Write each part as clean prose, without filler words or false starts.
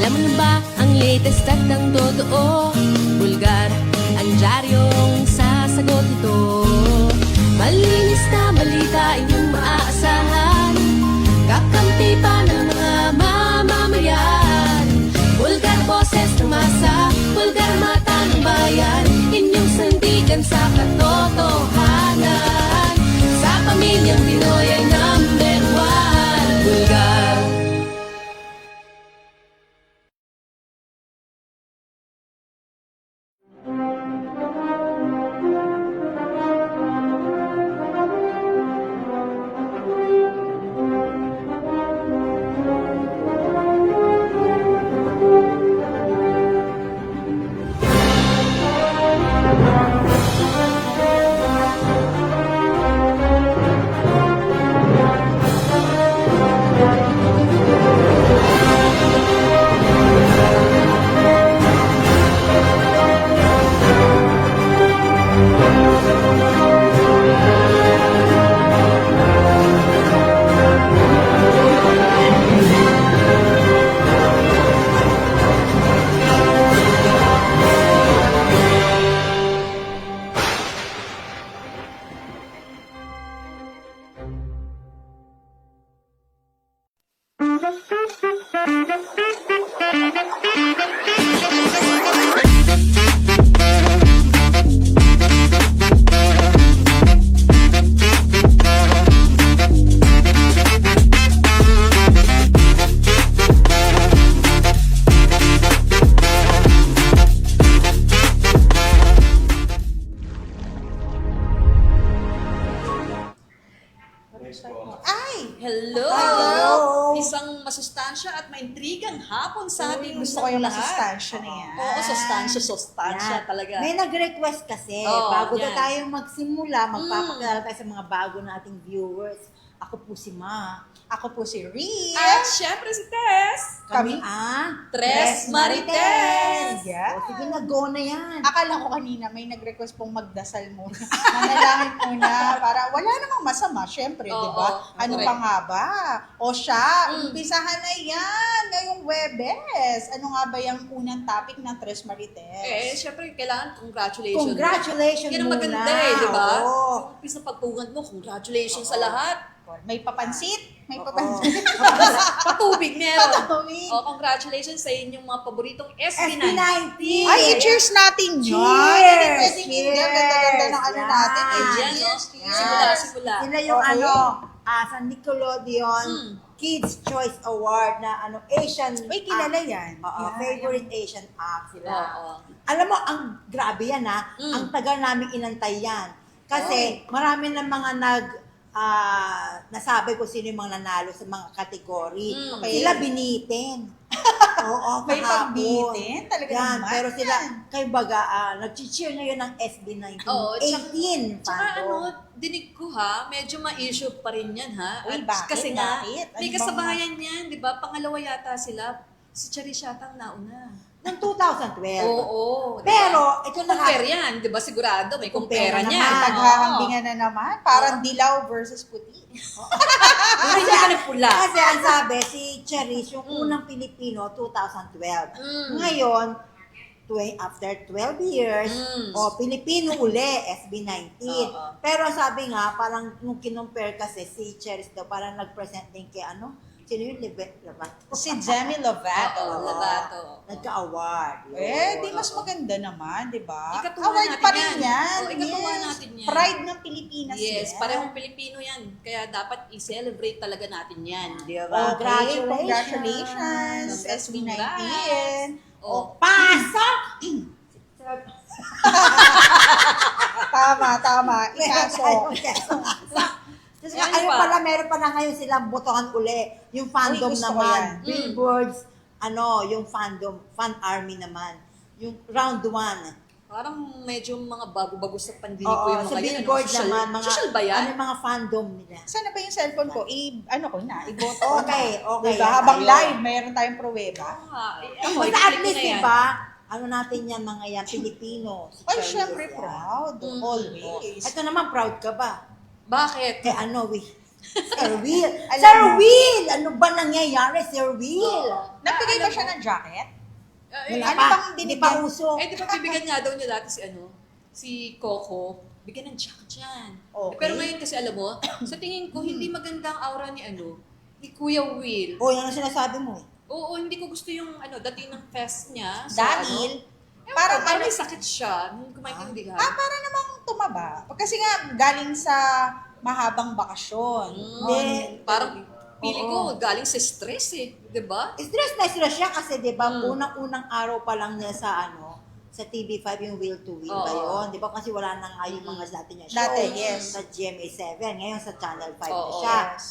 Alam mo na ba ang latest at ang totoo? Bulgar ang dyaryong sasagot nito. Malinis na balita inyong maaasahan, kakampi pa ng mga mamamayan. Bulgar boses ng masa, bulgar mata ng bayan, inyong sandigan sa katotohanan. Sa pamilyang Pinoy ay number one, Bulgar. Hello! Hello! Isang masustansya at maintrigang hapon sa ating Gusto ko yung lahat. masustansya na yan. Oo, sustansya Yan. talaga. May nag-request kasi, Oo, bago na yan. tayo magsimula, magpapakilala tayo sa mga bago nating viewers. Ako po si Ma. Ako po si Rhea. At syempre si Tess. Kami- ang Tres Marites. Yeah. O, sige na, go na yan. Akala ko kanina may nag-request pong magdasal muna. Manalangin muna para wala namang masama, syempre, Oo, di ba? Ano correct. pa nga ba? O siya, umpisahan na yan ngayong Webes. Ano nga ba yung unang topic ng Tres Marites? Syempre kailangan congratulations. Congratulations Yan ang muna. maganda di ba? Oo. Yung umpisa pagpungad mo, congratulations sa lahat. May papansit? May Oo. papansit. Patubig meron. Patubig. Congratulations sa inyong mga paboritong SB9. SB19. Ay, i-cheers natin yun. Cheers! Hindi pwedeng hindi. Ang ganda-ganda ng ano Yes. natin. Yan. Ayan, no? Cheers, cheers. Simula. Sila yung Okay. sa Nickelodeon Kids Choice Award na Asian Uy, kilala act. yan. Oo, Yan. favorite Asian act sila. Oo. Alam mo, ang grabe yan ang tagal namin inantay yan. Kasi marami ng mga nasabi ko sino yung mga nanalo sa mga kategory. Okay. Sila binitin. Oo, May kahapon. pagbitin? Talaga Yan, naman pero sila, yan. kay baga, nag-cheer ngayon ng SB19. Oo, 18 Tsaka fandom. dinig ko ha, medyo ma-issue pa rin yan ha. Uy, At bakit? kasi nga, Bakit? Ano may bang- kasabayan yan, di ba? Pangalawa yata sila, si Charis yata ang nauna. Ng 2012. Oo. di ba? Pero, ito na compare yan, di ba? Sigurado, may Compare compare naman. niyan. Taghahambingan na naman. Parang dilaw versus puti. Hindi ka nagpula. Kasi ang sabi, si Cherise, yung unang Pilipino, 2012. Ngayon, after 12 years, Pilipino uli, SB19. Oo. Pero sabi nga, parang nung kinumpare kasi si Cherise daw, parang nag-present din kay sino yung Lovato? Si Demi Lovato. Oo, Lovato. Nagka-award. Di mas maganda naman, di ba? Ikatuwa Award natin pa rin yan. yan. Oo, ikatuwa Yes. natin yan. Pride ng Pilipinas Yes, yan. parehong Pilipino yan. Kaya dapat i-celebrate talaga natin yan. Di Okay, ba? congratulations. SB19. Oh. Pasok! Tama. Ikaso. Tapos Eh, ano ano pa? pala, meron pa na ngayon silang botohan uli. Yung fandom Uy, gusto ko naman. yan. Billboards, yung fandom, fan army naman. Yung round 1. Parang medyo mga bago-bago sa pandinig ko Oo, yung sa mga yan. billboard Social, naman, mga, social ba yan? ano yung mga fandom nila. Sana ba yung cellphone ko? Iboto ko na. Okay. Diba? Habang Ayun. live, mayroon tayong pruweba. Ako, Basta i-click at ko least, na yan. diba, natin yan mga yan, Pilipino. Si Ay, Charisse syempre yan. proud. Always. Ito naman, proud ka ba? Bakit? Kay Sir Will. Alam Sir mo. Will! Ano ba nangyayari, Sir Will? Nagbigay ba Alam siya mo, ng jacket? eh, Wala ano pa. bang Hindi binigyan? pa uso. di ba bibigyan nga daw niya dati si Coco, bigyan ng jacket yan. Okay. Pero ngayon kasi alam mo, sa tingin ko, hindi maganda ang aura ni Kuya Will. O, yan ang sinasabi mo. Oo, hindi ko gusto yung dating ng fest niya. Dahil, Parang parang may sakit siya. Hindi ko maintindihan. para namang tumaba. Kasi nga, galing sa mahabang bakasyon. Hindi. Parang pili Oo. ko galing sa stress di ba? Stress na stress siya kasi 'di ba unang-unang araw pa lang niya sa sa TV5 yung Will to Will ba Oo. yun? 'Di ba kasi wala nang nga yung mga dati niya show. Dati, yes. Sa GMA7, ngayon sa Channel 5 na Oo, siya. yes.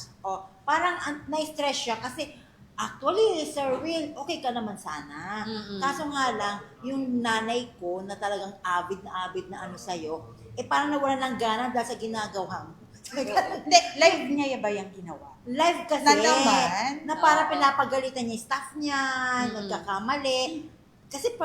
Parang na-stress siya kasi actually, Sir Will, okay ka naman sana. Mm-mm. Kaso nga lang, yung nanay ko na talagang avid na ano sa'yo, parang nawalan ng gana dahil sa ginagawa mo. Hindi, live niya ba yung ginawa? Live kasi, Na naman? na para Oo. pinapagalitan niya yung staff niya, Mm-mm. nagkakamali. Kasi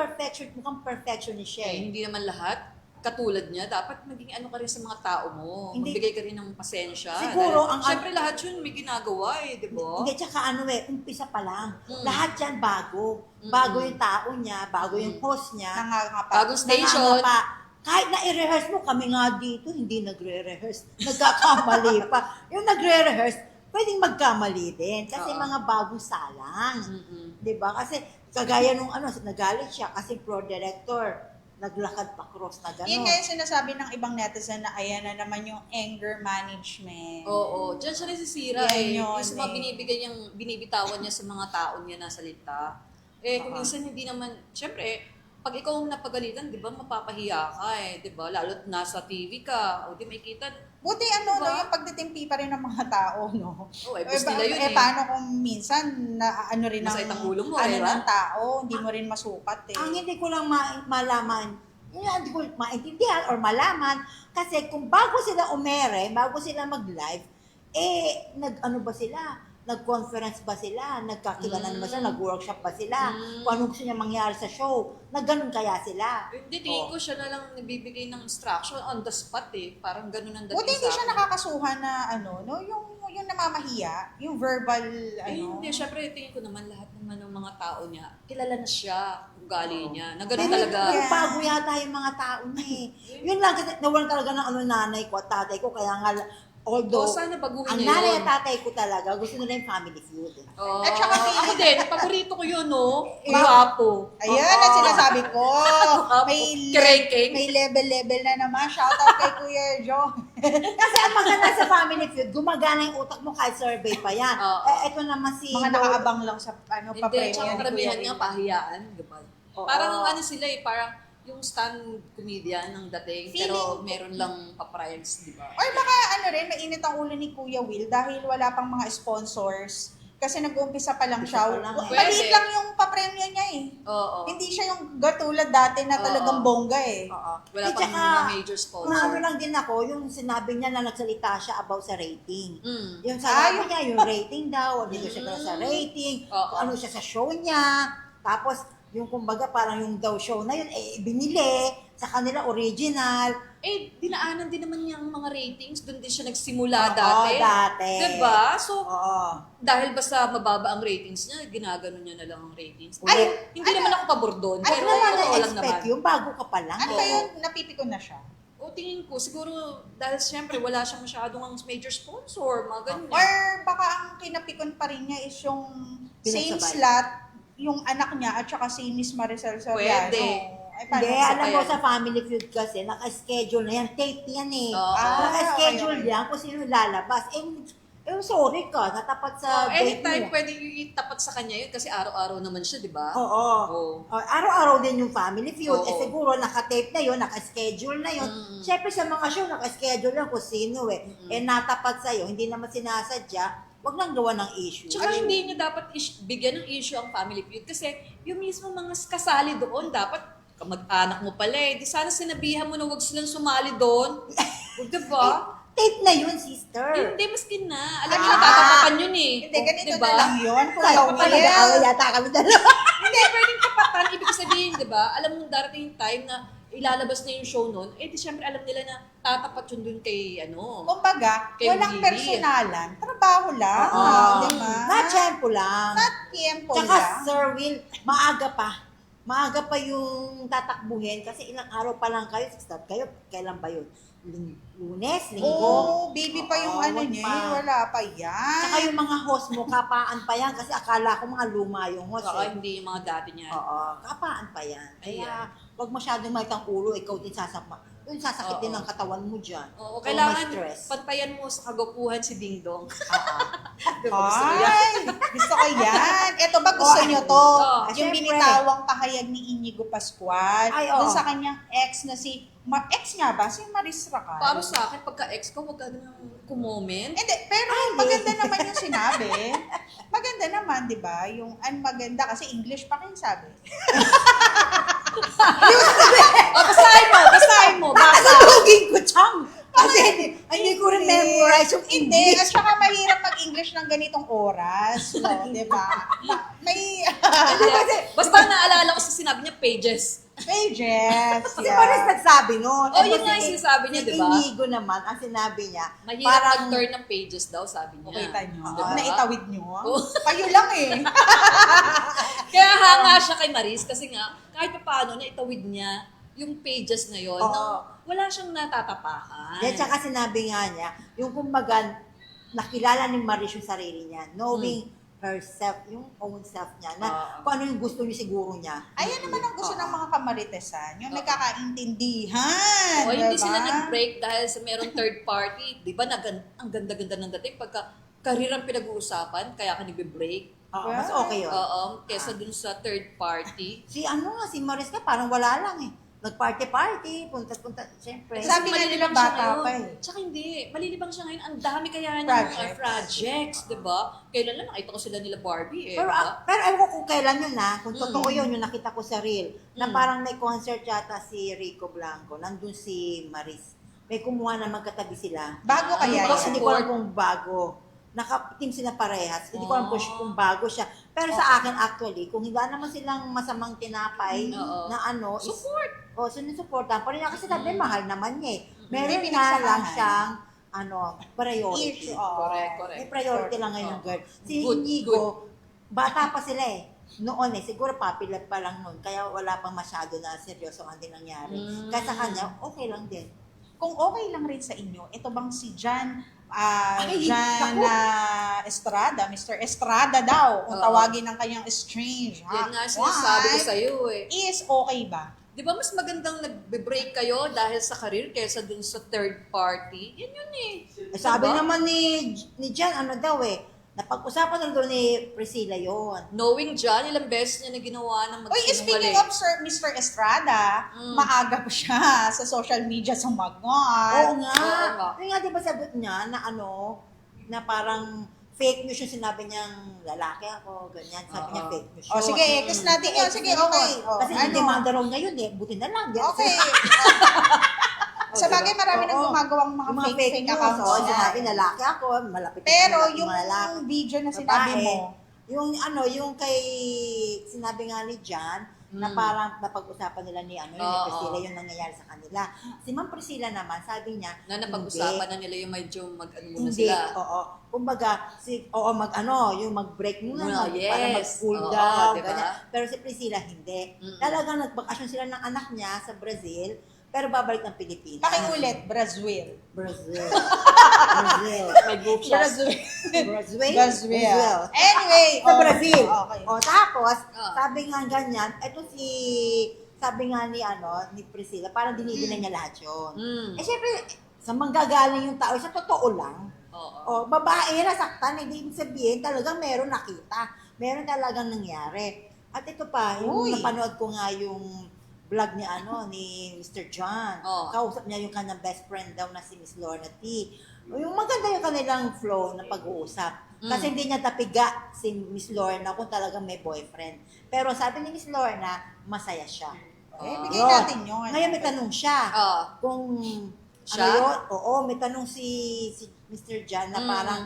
mukhang perfectionist siya. Eh, hindi naman lahat katulad niya. Dapat maging ka rin sa mga tao mo. Hindi. Magbigay ka rin ng pasensya. Siguro, Dahil, syempre lahat yun may ginagawa di ba? Hindi, tsaka umpisa pa lang. Mm. Lahat yan bago. Mm-mm. Bago yung tao niya, bago yung host niya. Nangangapa. Bagong station. Nangangapa. Kahit na i-rehearse mo, kami nga dito, hindi nagre-rehearse. Nagkakamali pa. Yung nagre-rehearse, pwedeng magkamali din. Kasi Oo. mga bagong salang. Mm-mm. 'Di ba? Kasi kagaya nung nagalit siya kasi pro director, naglakad pa cross na gano'n. Yun nga yung sinasabi ng ibang netizen na ayan na naman yung anger management. Oo, diyan siya nasisira Yan yun, Yung sa mga binibitawan niya sa mga tao niya na salita. Kung minsan hindi naman, syempre, pag ikaw ang napagalitan, di ba, mapapahiya ka di ba? Lalo't nasa TV ka, o di may kita. Buti Diba? no, yung pagtitimpi pa rin ng mga tao, no? Boss nila yun paano kung minsan na ano rin Masakit ang ulo mo, ano diba? ng tao, hindi mo rin masukat Ang hindi ko lang malaman, hindi ko maintindihan or malaman, kasi kung bago sila bago sila mag-live, nag-ano ba sila? Nag-conference ba sila? Nagkakilala naman sila? Nag-workshop ba sila? Kung anong gusto niya mangyari sa show? Nagganon kaya sila? Hindi, tingin ko siya na lang nagbibigay ng instruction on the spot Parang ganun ang dating Buti hindi sa siya akin. nakakasuhan na no, yung namamahiya, yung verbal, Hindi, syempre, tingin ko naman lahat naman ng mga tao niya, kilala na siya, ugali niya, na ganun Pero talaga. Yeah. bago yata yung mga tao niya Yun lang kasi nawalan talaga ng nanay ko at tatay ko. Kaya nga, although, Sana baguhin ang niya nanay yun. at tatay ko talaga, gusto nila yung family feud. Oh, At saka ako din, paborito ko yun, no? Guwapo. Ayan ang sinasabi ko. May Kreking. may level na naman. Shout out kay Kuya Joe. Kasi ang maganda sa family feud, gumagana yung utak mo kahit survey pa yan. Oo. Ito naman si... Mga nakaabang lang sa Hindi, pa-premium tsaka ni karamihan Kuya nga Will. pahiyaan, di ba? Oo. Parang sila parang yung stand comedian ng dating, pero meron lang paprides, di ba? Or baka mainit ang ulo ni Kuya Will dahil wala pang mga sponsors. Kasi nag-uumpisa pa lang siya. Umpisa pa lang eh. Maliit Pwede. lang yung papremyo niya Oo. Hindi siya yung gatulad dati na talagang Oo. bongga Oo. Wala At pang saka, mga major sponsor. Maano lang din ako, yung sinabi niya na nagsalita siya about sa rating. Mm. Yung sabi niya, yung rating daw, hindi ko siya sa rating, Oo. kung ano siya sa show niya. Tapos, yung kumbaga parang yung daw show na yun, binili sa kanila original. Dinaanan din naman niyang mga ratings. Doon din siya nagsimula Oo, dati. dati. Diba? So, Oo. dahil basta mababa ang ratings niya, ginagano niya na lang ang ratings. Ay, Hindi naman ako pabor doon. Ay, Pero Ano naman totoo lang na-expect naman. yun, bago ka pa lang. Ano ba yun? Napipikon na siya? O tingin ko, siguro dahil siyempre wala siyang masyadong major sponsor, mga ganyan. Or baka ang kinapikon pa rin niya is yung same Pinagsabay. slot, yung anak niya at saka si Miss Maricel Soriano. Pwede. Ay, paano Hindi, sa alam mo yan? sa family feud kasi, naka-schedule na yan. Tape yan eh. Oo. Naka-schedule okay. yan kung sino lalabas. Sorry ka, natapat sa date Anytime mo. pwede itapat sa kanya yun kasi araw-araw naman siya, di ba? Oo. Oo. Araw-araw din yung family feud. Oo. Siguro naka-tape na yun, naka-schedule na yun. Siyempre sa mga show, naka-schedule lang kung sino natapat sa'yo, hindi naman sinasadya, wag nang gawa ng issue. Tsaka hindi niya dapat bigyan ng issue ang family feud kasi yung mismo mga kasali doon dapat kamag-anak mo pala Di sana sinabihan mo na wag silang sumali doon. O, diba? Tape na yun, sister. Hindi, maski na. Alam mo na, tatapakan yun Hindi, ganito Diba? na lang yun. Kuya Kaya pa Will. nag-aaway yata kami dalawa. Hindi, pwedeng tapatan. Ibig sabihin, di ba? Alam mo, darating yung time na ilalabas na yung show nun, eh di syempre alam nila na tatapat yun dun kay ano. Kumbaga, Kay walang Willie. personalan. Trabaho lang. Oo. Di ba? Na-tempo lang. Not tiempo Tsaka, lang. Sir Will, maaga pa. Maaga pa yung tatakbuhin kasi ilang araw pa lang kayo, start kayo, kailan ba yun? Lunes, linggo. Oo, baby pa yung Oo, ano wag niya. pa. Wala pa yan. Tsaka yung mga host mo, kapaan pa yan kasi akala ko mga luma yung host. Saka Eh. hindi yung mga dati niya. Oo, kapaan pa yan. Kaya, Ayan. wag masyadong mait ang ulo, ikaw din sasapa. Yung sasakit din Oo. ang katawan mo dyan. Oo, So, kailangan may stress. pantayan mo sa kagupuhan si Ding Dong. Oo. Diba, gusto mo yan? Ay, gusto ko yan. Ito ba gusto Oh, nyo to? oh, Yung syempre. binitawang pahayag ni Inigo Pascual. Ay, Dun oo. sa kanyang ex na si... ex nga ba? Si Maris Racal. Para sa akin, pagka-ex ko, huwag ka nang kumoment. Hindi, pero maganda naman yung sinabi. Maganda naman, di ba? Yung maganda kasi English pa kayo sabi. Basahin mo, basa. Tagalogin ko, Chang! Kasi hindi ko rin memorize yung Hindi, English. at saka mahirap mag-English ng ganitong oras. No, di ba? May Basta naalala ko sa sinabi niya, pages. pages. Kasi Maris nagsabi nun. Oh, yun nga yung sinasabi niya, di ba? Si Inigo naman, ang sinabi niya, Mahirap mag-turn ng pages daw, sabi niya. Kita nyo? Diba? Naitawid nyo? Oo. Kayo lang eh. Kaya hanga siya kay Maris kasi nga, kahit pa paano, naitawid niya yung pages na yon, Oo. na wala siyang natatapakan. Yan, tsaka sinabi nga niya, yung kumbaga, nakilala ni Maris yung sarili niya, knowing herself, yung own self niya, na kung ano yung gusto niya siguro niya. Ayan naman ang gusto ng mga kamaritesan. Yung nagkakaintindihan. O, hindi diba? sila nag-break dahil sa merong third party. Di ba, ang ganda-ganda ng dating pagka career ang pinag-uusapan, kaya ka nag-break. Oo, mas okay yun. Oo, kesa dun sa third party. Si ano nga, si Maris ka, parang wala lang eh. Nag-party-party, punta-punta, siyempre. Sabi nga nila malilibang siya bata ngayon. pa eh. Tsaka hindi, malilibang siya ngayon. Ang dami kaya ng Projects. projects, di ba? Kailan lang nakita ko sila nila Barbie eh. Pero, di ba? pero ewan ko kung kailan yun kung totoo yun, yung nakita ko sa reel, na Mm. parang may concert yata si Rico Blanco, nandun si Maris. May kumuha na magkatabi sila. Bago kaya Bago yan? Hindi ko alam kung bago. Naka-team sila parehas. Hindi ko alam kung bago siya. Pero sa akin actually, kung hindi naman silang masamang tinapay Oo. na ano, is, Support. o sinusuportahan pa rin niya kasi sabi, mahal naman niya eh. May Meron nga pinagsamahan. lang siyang priority. Issue. Oo. Correct, May correct. priority lang ngayon ng Oo. girl. Si Good, Inigo, bata pa sila eh. Noon eh, siguro popular pa lang noon. Kaya wala pang masyado na seryoso ang din nangyari. Kaya sa kanya, okay lang din. Kung okay lang rin sa inyo, ito bang si Jan Ay, Jan naku. Estrada, Mr. Estrada daw, kung Oo. tawagin ng kanyang estranged. Yan nga sinasabi ko sa'yo eh. Is okay ba? Di ba mas magandang nagbe-break kayo dahil sa career kaysa dun sa third party? Yan yun eh. Sabi Diba? naman ni Jan, ano daw eh, napag-usapan na daw ni Priscilla yon. Knowing John, ilang beses niya na ginawa ng Uy, speaking magsinungaling. of Mr. Estrada, maaga pa siya sa social media sumagot. Oo nga. Oo nga. Yung nga, di ba sagot niya na na parang fake news yung sinabi niyang lalaki ako, ganyan. Sabi niya fake news. O sige, kiss natin yun. Sige, okay. O, Kasi ano? demanda raw niya yun eh. Buti na lang. Di- Okay. Sa bagay, marami nang gumagawang mga Yung fake news. accounts. Oo, yan. sinabi lalaki ako, malapit Pero ako, yung mga lalaki. video na sinabi Babae. mo, Yung kay, sinabi nga ni Jan, na parang napag-usapan nila ni ni Oo. Priscilla yung nangyayari sa kanila. Si Ma'am Priscilla naman, sabi niya, Na napag-usapan na nila yung medyo mag-ano muna hindi, sila. oo. Kumbaga, yung mag-break muna, Muna, para yes. mag-cool Oo, down, diba? ganyan. Pero si Priscilla, hindi. Mm-mm. Talagang nagbakasyon sila ng anak niya sa Brazil, pero babalik ng Pilipinas. pakiulit, Brazil. Brazil. Brazil. May group shots. Brazil. Anyway, Sa Brazil. Okay. O tapos, Ah. sabi nga ganyan, sabi nga ni Priscilla, parang dinidina niya lahat yun. Mm. Eh syempre, sa manggagaling yung tao, sa totoo lang. Oo. O, babae, nasaktan, hindi ibig sabihin, talagang meron nakita. Meron talagang nangyari. At ito pa, yung Uy. napanood ko nga yung vlog ni ni Mr. John. Oo. Kausap niya yung kanyang best friend daw na si Miss Lorna T. Yung maganda yung kanilang flow na pag-uusap. Kasi hindi niya tapiga si Miss Lorna kung talagang may boyfriend. Pero sabi ni Miss Lorna, masaya siya. Eh, bigay Yun. natin yun. Ngayon may tanong siya. Oo. Kung Siya? ano yun, oo, may tanong si Mr. John na parang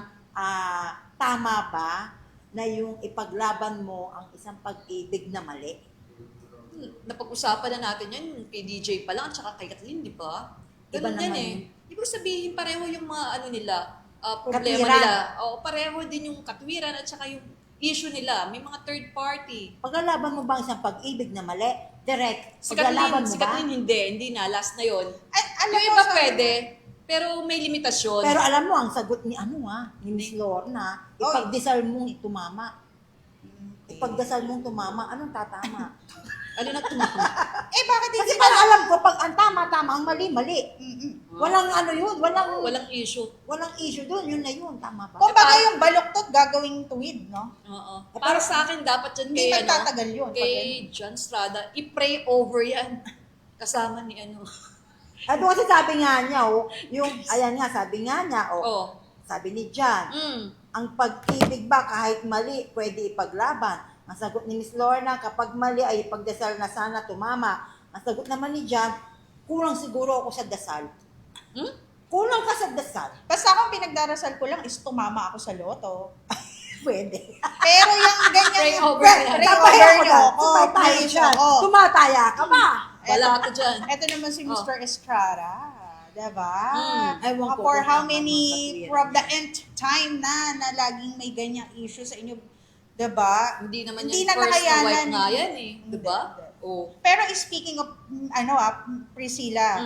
tama ba na yung ipaglaban mo ang isang pag-ibig na mali? napag-usapan na natin yan kay DJ pa lang at saka kay Kathleen, di ba? Iba Ganun yan naman. Ibig sabihin, pareho yung mga ano nila, problema Katwiran. nila. O, pareho din yung katwiran at saka yung issue nila. May mga third party. Paglalaban mo ba ang isang pag-ibig na mali? Direct. Si Paglalaban Kathleen, mo si ba? Kathleen hindi na, last na yon. Alam Yung mo, iba sa- pwede, pero may limitasyon. Pero alam mo, ang sagot ni ni Miss Lorna, ipagdasal mong itumama. Ipagdasal mong tumama, anong tatama? ano na tumama? bakit Kasi hindi parang alam ko, pag ang tama, ang mali. Mm-mm. Walang ano yun, Walang issue. walang issue doon, yun na yun, tama ba? Kung baga yung baluktot gagawing tuwid, no? Oo. Para sa akin, dapat yan Hindi kay, magtatagal yun. kay John Strada, i-pray over yan. Kasama ni ano. At kasi sabi nga niya, ayan nga, sabi nga niya, Oh. sabi ni John, ang pag-ibig ba kahit mali, pwede ipaglaban. Ang sagot ni Miss Lorna, kapag mali ay ipagdasal na sana tumama. Ang sagot naman ni John, kulang siguro ako sa dasal. Kulang ka sa dasal. Basta akong pinagdarasal ko lang is tumama ako sa loto. Pwede. Pero yung ganyan Pray yung over yan. pray Tapos over ako nyo. na, Oh, tumataya pray siya. nyo. Oh. Tumataya ka ba? Wala ako dyan. Ito naman si Mr. Estrada. Diba? Ewan ko For kung how tama many, mga from the nth time na laging may ganyang issue sa inyo. Diba? Hindi naman Hindi yan na first na nakayanan. wife nga yan eh. Diba? Oh. Pero speaking of, Priscilla,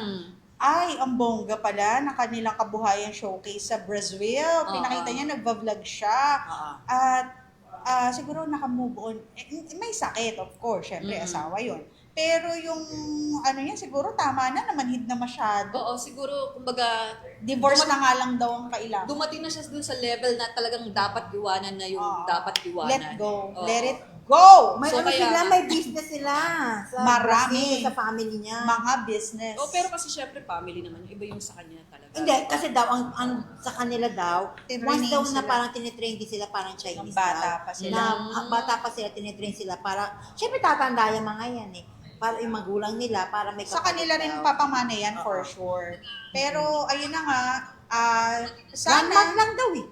ay, ang bongga pala na kanilang kabuhayan showcase sa Brazil. Pinakita niya, nagva-vlog siya. At siguro nakamove on. May sakit, of course. Siyempre, asawa yon. Pero yung, siguro tama na, namanhid na masyado. Oo, siguro, kumbaga, Divorce na nga lang daw ang kailangan. dumating na siya dun sa level na talagang dapat iwanan na yung dapat iwanan. Let go. Oo. Let it go. May So, ano kaya sila, nga. may business sila. Sa Marami. Brazil, sa family niya. Mga business. Oh, pero kasi syempre family naman, iba yung sa kanya talaga. Hindi, kasi daw, ang sa kanila daw, Tinrain once daw na sila. parang tinitrain din sila, parang Chinese Nung bata daw. pa sila. Bata pa sila, tinitrain sila para, syempre tatanda yung mga yan eh. Para yung magulang nila, para may Sa kapalit kanila rin daw. papamana yan, for sure. Pero, ayun na nga, 1 month sana, lang daw eh,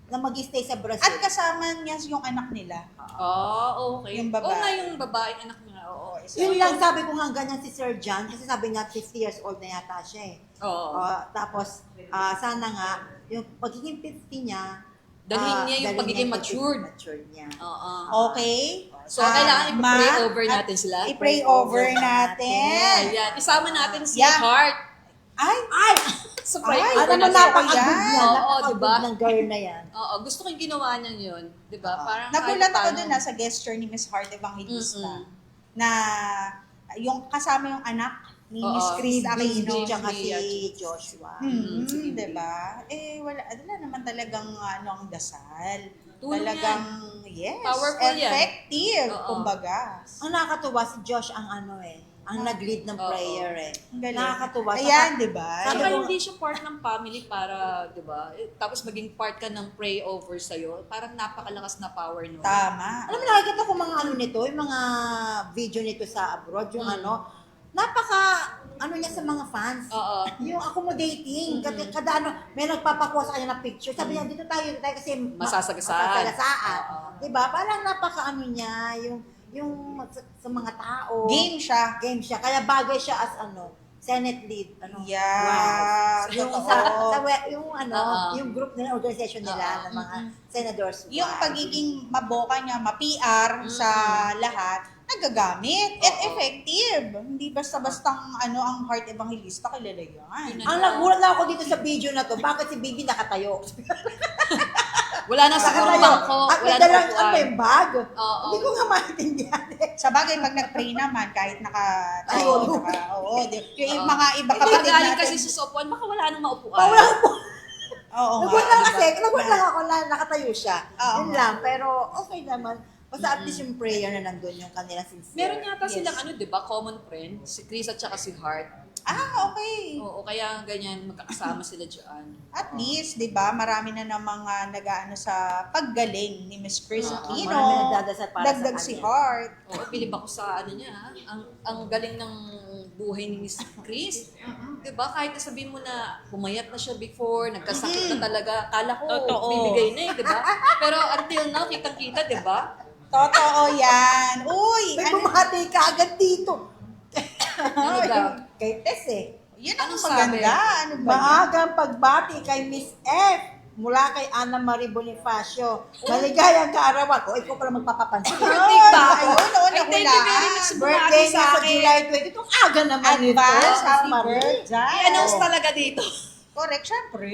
na mag-stay sa Brazil. at kasama niya yung anak nila. Okay. Yung babae. Oo nga, yung babaeng anak niya. Oo. Yun lang, sabi ko nga ganyan si Sir John, kasi sabi niya 50 years old na yata siya eh. Oo. Tapos, sana nga, yung pagiging 50 niya, Dalhin niya yung dalhin pagiging niya yung matured. matured niya. Oo. Okay? So, kailangan i-pray Ma, over at natin sila. I-pray over natin. Ayan. Isama natin si Yeah. Heart Ay, Ay! sa pray Ay, over Ano mo natin. napaka-good yan. niya, Oo, napaka-good diba? ng girl na yan. Oo, gusto ko yung ginawa niya yun. Diba? Parang nagulat kahit ako paano. dun sa gesture ni Miss Heart Evangelista Mm-mm. na yung kasama yung anak ni Oo, Miss Chris si Aquino. BJ. Tsaka si At- Joshua. Diba? Wala naman talagang ang dasal. Tulong Talagang, yes, Powerful yan. effective, Oo. kumbaga. Ang nakakatuwa si Josh ang ang nag-lead ng Oo. prayer eh. Ang galing. Nakakatuwa. Ayan, diba? Sabi Saka ko- hindi siya part ng family para, di ba? Tapos maging part ka ng pray over sa'yo. Parang napakalakas na power nun. Tama. Alam mo, nakikita ko mga nito, yung mga video nito sa abroad, yung napaka, niya sa mga fans. Oo. Yung accommodating, kada may nagpapakuha sa kanya ng picture. Sabi niya, dito tayo kasi Masasagasaan. Oo. Diba? Parang niya, yung sa mga tao. Game siya. Game siya. Kaya bagay siya as Senate lead. Yeah. Wow. Yung Totoo. yung group nila, organization nila ng mga senators. Yung Wow. pagiging maboka niya, ma-PR sa lahat, nagagamit. At effective. Hindi basta-bastang ang Heart Evangelista, kilala yan. Ang nagulat lang ako dito sa video na to, bakit si Bibi nakatayo? Wala na siguro bangko. At Wala may na dalang upuan. bag. Oo. Hindi ko nga maintindihan eh. Sa bagay, pag nag-pray naman, kahit Ayun. yung mga iba Pag kapatid galing natin. kasi sa sopuan, baka wala nang maupuan. Wala po. Oo Nagulat nga. lang kasi, nagulat lang ako na nakatayo siya. Oo. Yun lang, pero okay naman. Basta at least yung prayer na nandun, yung kanilang sincere. Meron yata silang di ba, common friend, si Chris at saka si Heart. Okay. Oo, kaya ganyan, magkakasama sila dyan. At least, di ba, marami na namang nag-aano sa paggaling ni Miss Chris Marami Aquino. nagdadasal para sa Dagdag si kanya. Heart. Oo, bilib ako sa niya. Ang galing ng buhay ni Miss Chris. Diba? Kahit sabihin mo na pumayat na siya before, nagkasakit na talaga, kala ko Totoo. bibigay na diba? Pero until now, kitang-kita, diba? Totoo yan. Uy! May bumati ka agad dito. Ano daw? Kay Tess eh. Yan ang Ano sabi? maganda. Ano ba yan? Maagang pagbati kay Miss F mula kay Ana Marie Bonifacio. Maligayang kaarawan. O, ikaw pala magpapapansin. Birthday ba ako? Ayun, noon Ay, ako thank you very lang. much sa Birthday bumati niya sa akin. July 20. Itong aga naman nito. Advance, happy Marie. birthday. I-announce talaga dito. Correct, syempre.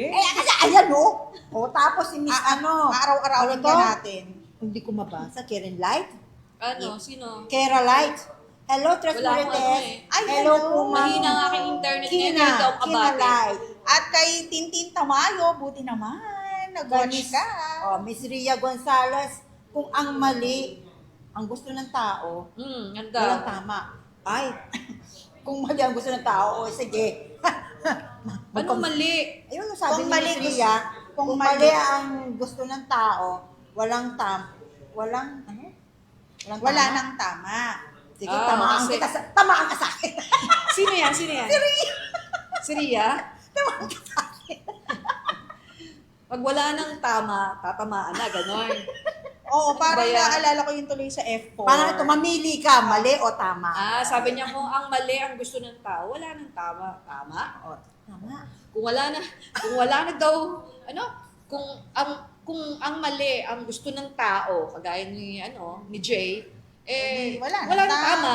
Ayan o. O, tapos si Miss ano. Araw-arawin to? ka natin. Hindi ko mabasa. Karen Light? Ano? Sino? Kera Light. Hello, Tres Wala akong ano Marites. eh. Ay, Hello hello. po, ma'am. Mahina ang aking internet ngayon. Kina, Hindi ako Kina kabate. Light. At kay Tintin Tamayo, buti naman. Nag-watch ka. Oh, Miss Ria Gonzalez, kung ang mali, ang gusto ng tao, Ganda. walang tama. Ay, kung mali ang gusto ng tao, o sige. Anong mali? Ayun ang sabi Kung ni mali Miss gusto- Ria, kung kung mali- mali ang gusto ng tao, walang walang, ano? Wala tama? nang tama. Sige, Ah, tamaan kasi- kita tamaan ka sa akin. Sino yan? Sino yan? Si Ria. Si Ria? Tamaan ka sa akin. Pag wala nang tama, tatamaan na, gano'n. Oo, parang Ba yan? naalala ko yung tuloy sa F4. Parang ito, mamili ka, mali o tama. Sabi niya kung ang mali ang gusto ng tao, wala nang tama. Tama? O, tama. Kung wala na daw, kung ang mali ang gusto ng tao, kagaya ni Jay, Wala wala nang nang tama.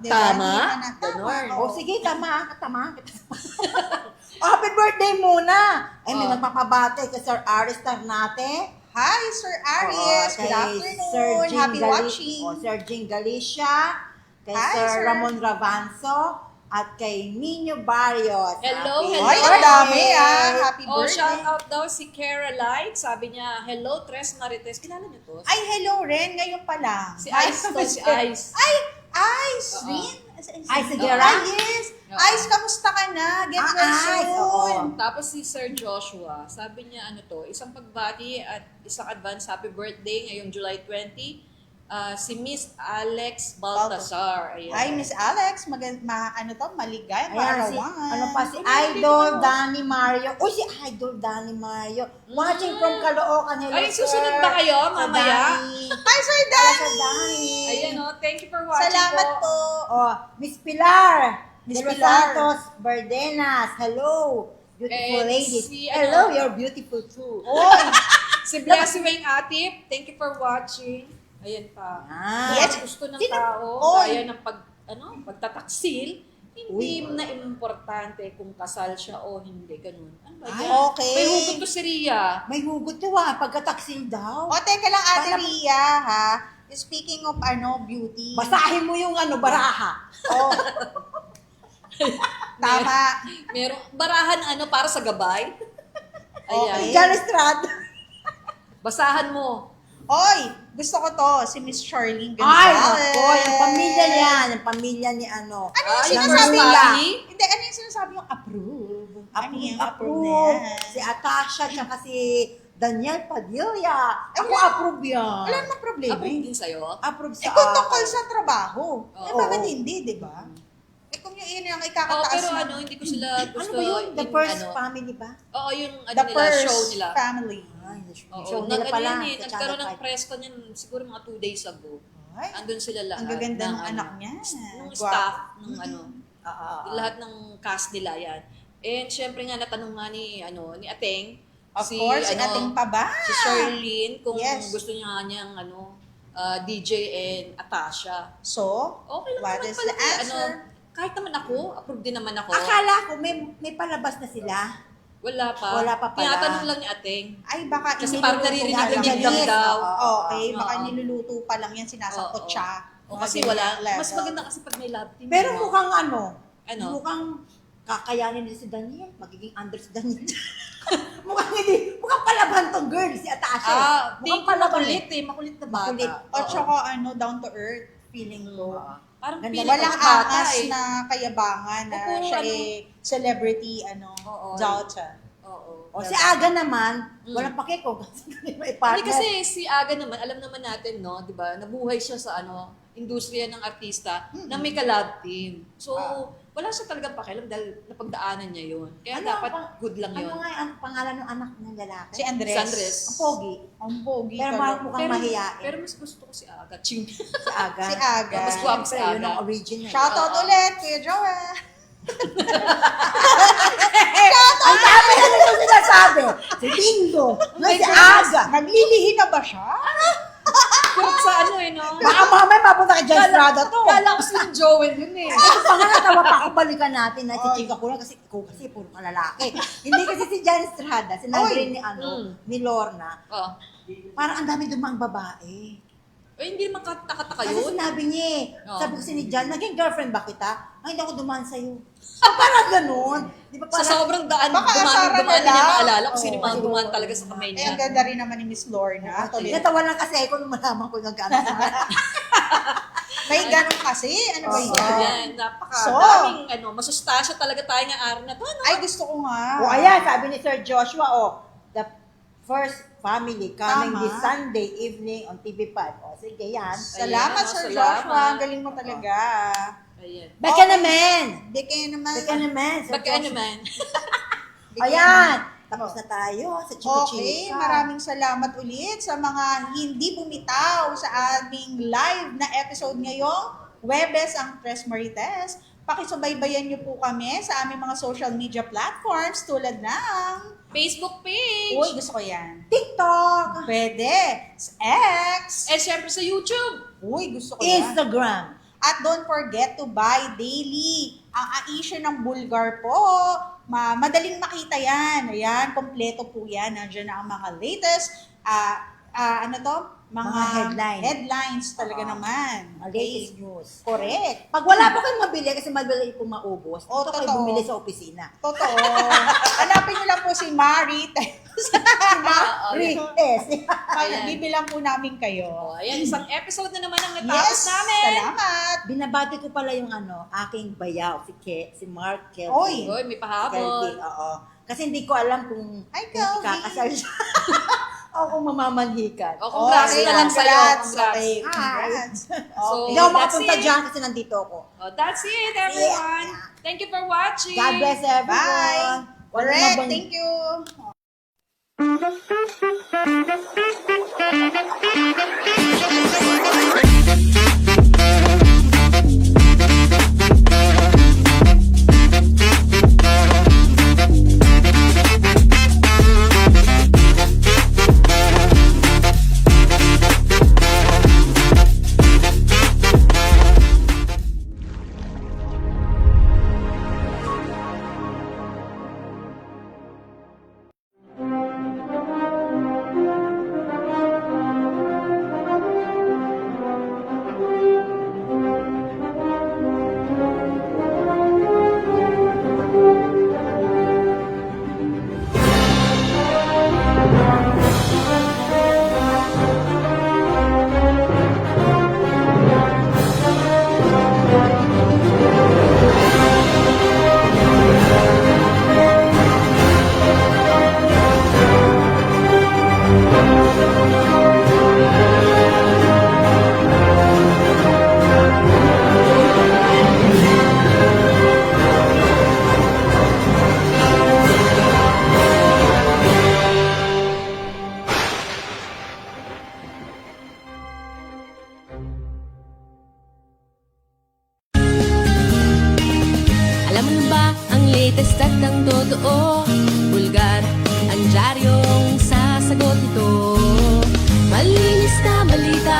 Di ba? Tama? Hindi na tama. Ganon. Oo. O sige, tama ka. O, happy birthday muna. Ay, may Oh. nagpapabate kay Sir Aris Tarnate. Hi, Sir Aries. Good afternoon. Happy watching. O, Sir Jing Galicia. Kay Hi, Sir Sir. Ramon Ravanzo. At kay Nino Barrios. Hello, Happy hello. Ay, ang dami Happy Oh, birthday. shout out daw si Kara Light. Sabi niya, hello, Tres Marites. Kilala niyo to? Ay, hello Ren. Ngayon pa lang. Si Ice to, si Ice. Ay, Ice. Rin? Ice Oh, Guerra? ay, yes. Oo. Ice, kamusta ka na? Get well Ice, oo. soon. Tapos si Sir Joshua, sabi niya isang pagbati at isang advance happy birthday ngayong July 20. Si Miss Alex Baltasar. Ayan. Hi, Miss Alex. Maligay. Ayan, ano pa, si Idol Danny Mario. Uy, si Idol Danny Mario. Watching from Caloocan. Hello, Ay, sir. susunod ba kayo Sa mamaya? Danny. Hi, Sir Sir Danny. Danny. Ayan thank you for watching Salamat po. Oh, Miss Pilar. Miss De Los Pilar. Santos Bardenas. Hello. Beautiful And ladies. si, Hello, you're beautiful too. Oy, Si Blessy Wayne Atip, thank you for watching. Ayan pa. Ah. Kung gusto ng Sino? tao, Oy. kaya ng pagtataksil, hindi na importante kung kasal siya o hindi, ganun. Ano ba Ay, yan? okay. May hugot to si Ria. May hugot to pagkataksil daw. O, teka lang, Ate Para- Ria, ha? Speaking of, beauty. Basahin mo yung baraha. Oh. Tama. Merong barahan para sa gabay. Ayan. Okay. John Estrada. Basahan mo. Oy, gusto ko to, si Miss Charlene Ay, Gonzalez. nako, yung pamilya niyan, yung pamilya ni Ano yung yung sinasabi first niya? family? Hindi, ano yung sinasabi yung approve? Ano yung approve Approve. na Si yan? Atasha, tsaka si Daniel Padilla. Ay, Ako wala- approve yan. Wala namang problema. Approve din sa'yo? Approve sa Kung tungkol sa trabaho, Oo. bakit hindi, di ba? Kung yung yun ang Oo, ikakataas pero na- hindi ko sila Ano gusto. ba yun? The yung first family ba? Oo, yung the nila, first show nila. family. Ay, Oo, show nila pala. sa nagkaroon ng Channel 5. press con yun siguro mga 2 days ago. Ay, Andun sila lahat. ang gaganda ng ng anak niya. Nung Guwapo. staff, nung Oo. lahat ng cast nila yan. And syempre nga natanong nga ni Ateng, Of course, si ating pa ba? si Charlene kung Yes. gusto niya niyang DJ and Atasha. So, Okay lang what naman is pala. the answer? Kahit naman ako, approve din naman ako. Akala ko may palabas na sila. Wala pa. Wala pa pala. Tinatanong lang ni Ateng. Ay, baka Kasi iniluluto parang naririnig pa lang lang yan. daw. Okay, baka Oo. niluluto pa lang yan, sinasakot Oo. siya. O Mga kasi ganyan wala. level. Mas maganda kasi pag may love team. Pero no? mukhang Ano? mukhang kakayanin din si Daniel. Magiging under si Daniel. mukhang hindi. Mukhang palaban tong girl, si Atasha. Mukhang makulit eh. Makulit na bata. Makulit. O tsaka down to earth feeling ko. Parang Ganda. feeling Walang ko bata angas eh. na kayabangan na Oo, siya ano. celebrity, Oo. daughter. Oo. O si Aga naman, walang pakiko. Kasi may partner. Hindi kasi si Aga naman, alam naman natin, no, 'di ba? Nabuhay siya sa industriya ng artista na may ka-love team. So, wala siya talagang pakialam dahil napagdaanan niya yun. Kaya Ano dapat ang pang- good lang yun. Ano nga ang pangalan ng anak ng lalaki? Si Andres. Si Andres. Ang pogi. Ang pogi Pero talaga. mukhang mahiyain. Pero mas gusto ko si Aga. Ching. Si Aga. Si Aga. Mas guwapo si Siyempre, yun Aga. ang original. Shoutout ulit, Kuya Joel. Ang dami na nito sinasabi. Si Bingo. No, si Aga. Naglilihi na ba siya? Kurot sa ano eh, no? Baka mamaya mapunta kay Jan Estrada to. Kala ko si Joel yun eh. Ito pa nga natawa pa ako, balikan natin na si Chika Kulang kasi ikaw kasi puro ka lalaki. Hindi kasi si Jan Estrada, sinabi Oy. rin ni Lorna, Oh. parang ang dami dumang babae. Eh, hindi naman nakataka Kasi yun. sinabi niya eh, Oo. sabi ko si ni Jan, naging girlfriend ba kita? Ay, hindi ako dumaan sa'yo. Parang ganun. Di ba Sa parang, sobrang daan, Baka asaran dumaan na niya lang. maalala kung sino Oo. mga dumaan talaga sa kamay Eh, ang niya. ganda rin naman ni Miss Lorna. Tuloy. natawa lang kasi ako nung malaman ko yung gano'n. May ganun kasi. Ano ba So, yan? yan, So, napakadaming masustansya talaga tayo ngayong araw na to. Ano? Ay, gusto ko nga. O ayan, sabi ni Sir Joshua, the first family coming Tama. this Sunday evening on TV5. O sige yan. Salamat, Ayan, Sir salamat. Joshua. Ang galing mo talaga. Ayan. Baka naman! Beke naman. Baka naman, Sir Bagka Joshua. naman. Ayan! Tapos na tayo sa Chico Okay, Chica. maraming salamat ulit sa mga hindi bumitaw sa aming live na episode ngayong Webes ang Tres Marites. Pakisubaybayan niyo po kami sa aming mga social media platforms tulad ng... Facebook page. Uy, gusto ko yan. TikTok! Pwede. Sa X. Eh, syempre sa YouTube. Uy, gusto ko yan. Instagram! At don't forget to buy daily. Ang issue ng Bulgar po, madaling makita yan. Ayan, kompleto po yan. Nandiyan na ang mga latest, ano to? Mga headlines talaga Oo. naman. Ang latest news. Correct. Pag wala pa kayong mabili, kasi madali po maubos, Oo, ito kayo totoo. bumili sa opisina. Totoo. Hanapin niyo lang po si Mari. Ayan. Bibilang po namin kayo. Oh, ayan, isang episode na naman ang natapos Yes, namin. salamat. Binabati ko pala yung aking bayaw, si Mark Kelvin. Oy. Oy, may Kelvin, pahabol. oo. Kasi hindi ko alam kung Hi, kung Kelvin. ikakasal siya. o kung mamamanhikan. O, congrats Okay, na lang sa'yo. congrats. Congrats. Okay, Hi. congrats. So, Hindi ako that's makapunta it. dyan kasi nandito ako. Oh, that's it, everyone. Thank you for watching. God bless everyone. Bye. Walang Correct. mabang- Thank you. Alam mo na ba ang latest at ang totoo? Bulgar ang dyaryong sasagot nito. Malinis na balita,